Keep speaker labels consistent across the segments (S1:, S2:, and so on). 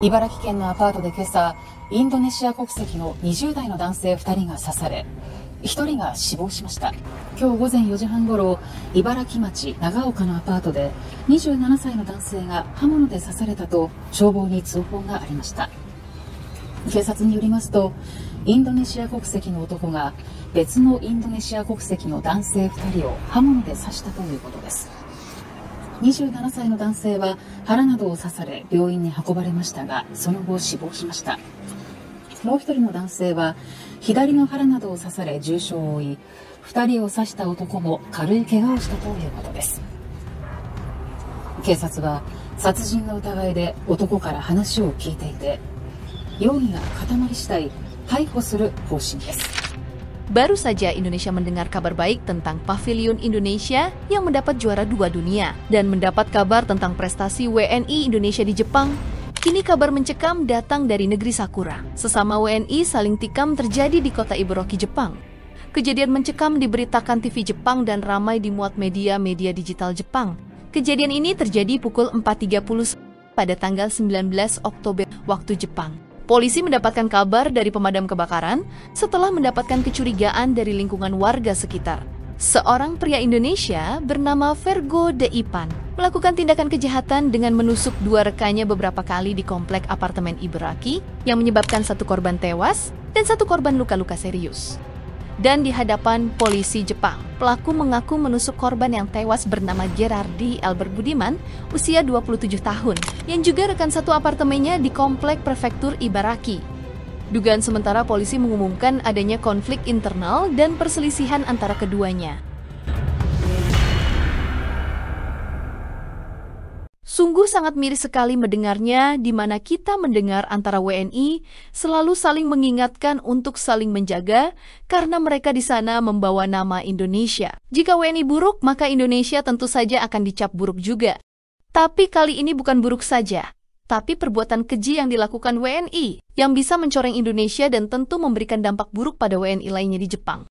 S1: 茨城県のアパートで今朝、インドネシア国籍の20代の男性2人が刺され、1人が死亡しました。今日午前4時半ごろ、茨城町長岡のアパートで27歳の男性が刃物で刺されたと消防に通報がありました。警察によりますと、インドネシア国籍の男が別のインドネシア国籍の男性2人を刃物で刺したということです。27歳の男性は腹などを刺され病院に運ばれましたが、その後死亡しました。もう1人の男性は左の腹などを刺され重傷を負い、2人を刺した男も軽い怪我をしたということです。警察は殺人の疑いで男から話を聞いていて、容疑が固まり次第逮捕する方針です。
S2: Baru saja Indonesia mendengar kabar baik tentang Pavilion Indonesia yang mendapat juara 2 dunia dan mendapat kabar tentang prestasi WNI Indonesia di Jepang. Kini kabar mencekam datang dari negeri Sakura. Sesama WNI saling tikam terjadi di kota Ibaraki, Jepang. Kejadian mencekam diberitakan TV Jepang dan ramai dimuat media-media digital Jepang. Kejadian ini terjadi pukul 4.30 pada tanggal 19 Oktober waktu Jepang. Polisi mendapatkan kabar dari pemadam kebakaran setelah mendapatkan kecurigaan dari lingkungan warga sekitar. Seorang pria Indonesia bernama Vergo De Ipan melakukan tindakan kejahatan dengan menusuk 2 rekannya beberapa kali di komplek apartemen Ibaraki yang menyebabkan 1 korban tewas dan 1 korban luka-luka serius. Dan di hadapan polisi Jepang, pelaku mengaku menusuk korban yang tewas bernama Gerardi Albert Budiman, usia 27 tahun, yang juga rekan satu apartemennya di komplek prefektur Ibaraki. Dugaan sementara polisi mengumumkan adanya konflik internal dan perselisihan antara keduanya. Sungguh sangat miris sekali mendengarnya, di mana kita mendengar antara WNI selalu saling mengingatkan untuk saling menjaga karena mereka di sana membawa nama Indonesia. Jika WNI buruk, maka Indonesia tentu saja akan dicap buruk juga. Tapi kali ini bukan buruk saja, tapi perbuatan keji yang dilakukan WNI yang bisa mencoreng Indonesia dan tentu memberikan dampak buruk pada WNI lainnya di Jepang.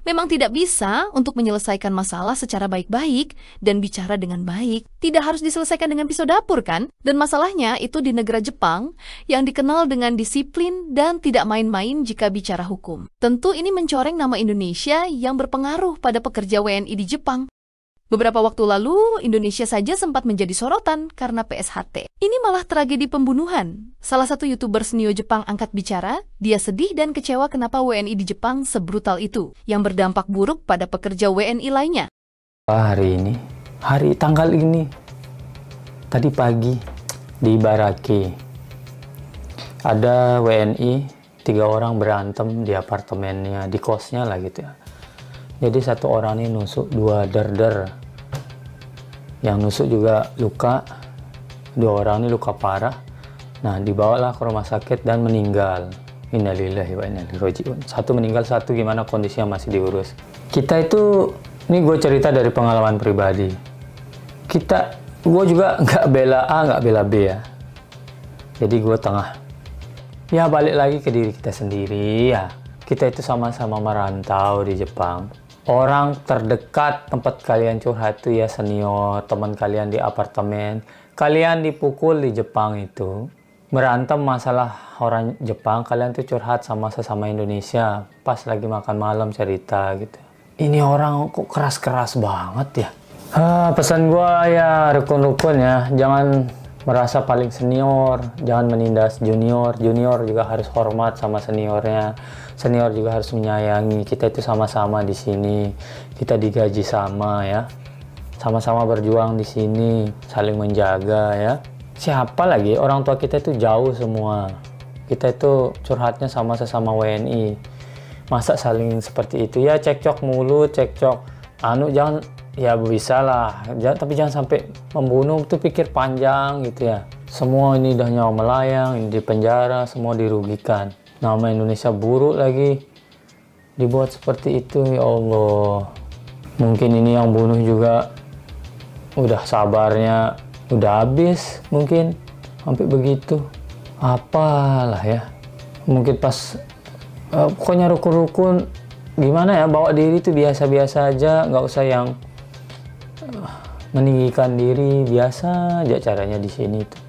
S2: Memang tidak bisa untuk menyelesaikan masalah secara baik-baik dan bicara dengan baik. Tidak harus diselesaikan dengan pisau dapur, kan? Dan masalahnya itu di negara Jepang yang dikenal dengan disiplin dan tidak main-main jika bicara hukum. Tentu ini mencoreng nama Indonesia yang berpengaruh pada pekerja WNI di Jepang. Beberapa waktu lalu, Indonesia saja sempat menjadi sorotan karena PSHT. Ini malah tragedi pembunuhan. Salah satu YouTuber senior Jepang angkat bicara, dia sedih dan kecewa kenapa WNI di Jepang sebrutal itu, yang berdampak buruk pada pekerja WNI lainnya.
S3: Hari tanggal ini, tadi pagi di Ibaraki, ada WNI, 3 orang berantem di apartemennya, di kosnya lah gitu ya. Jadi 1 orang ini nusuk 2 derder, yang nusuk juga luka, 2 orang ini luka parah. Nah, dibawalah ke rumah sakit dan meninggal. Innalillahi wa inna ilaihi raji'un. 1 meninggal, 1 gimana kondisinya masih diurus. Kita itu, ini gue cerita dari pengalaman pribadi. Gue juga nggak bela A, nggak bela B ya. Jadi gue tengah. Ya balik lagi ke diri kita sendiri ya. Kita itu sama-sama merantau di Jepang. Orang terdekat tempat kalian curhat itu ya senior, teman kalian di apartemen. Kalian dipukul di Jepang itu. Berantem masalah orang Jepang, kalian tuh curhat sama sesama Indonesia. Pas lagi makan malam cerita gitu. Ini orang kok keras-keras banget ya. Pesan gua ya rukun-rukun ya. Jangan merasa paling senior, jangan menindas junior. Junior juga harus hormat sama seniornya. Senior juga harus menyayangi. Kita itu sama-sama di sini. Kita digaji sama ya. Sama-sama berjuang di sini, saling menjaga ya. Siapa lagi? Orang tua kita itu jauh semua. Kita itu curhatnya sama sesama WNI. Masa saling seperti itu ya, cekcok mulut, cekcok jangan ya bisa lah. Tapi jangan sampai membunuh, itu pikir panjang gitu ya. Semua ini udah nyawa melayang, ini di penjara, semua dirugikan. Nama Indonesia buruk lagi, dibuat seperti itu, ya Allah. Mungkin ini yang bunuh juga udah sabarnya udah habis, mungkin sampai begitu. Apalah ya, mungkin pas pokoknya rukun-rukun gimana ya, bawa diri itu biasa-biasa aja, nggak usah yang meninggikan diri, biasa aja caranya di sini tuh.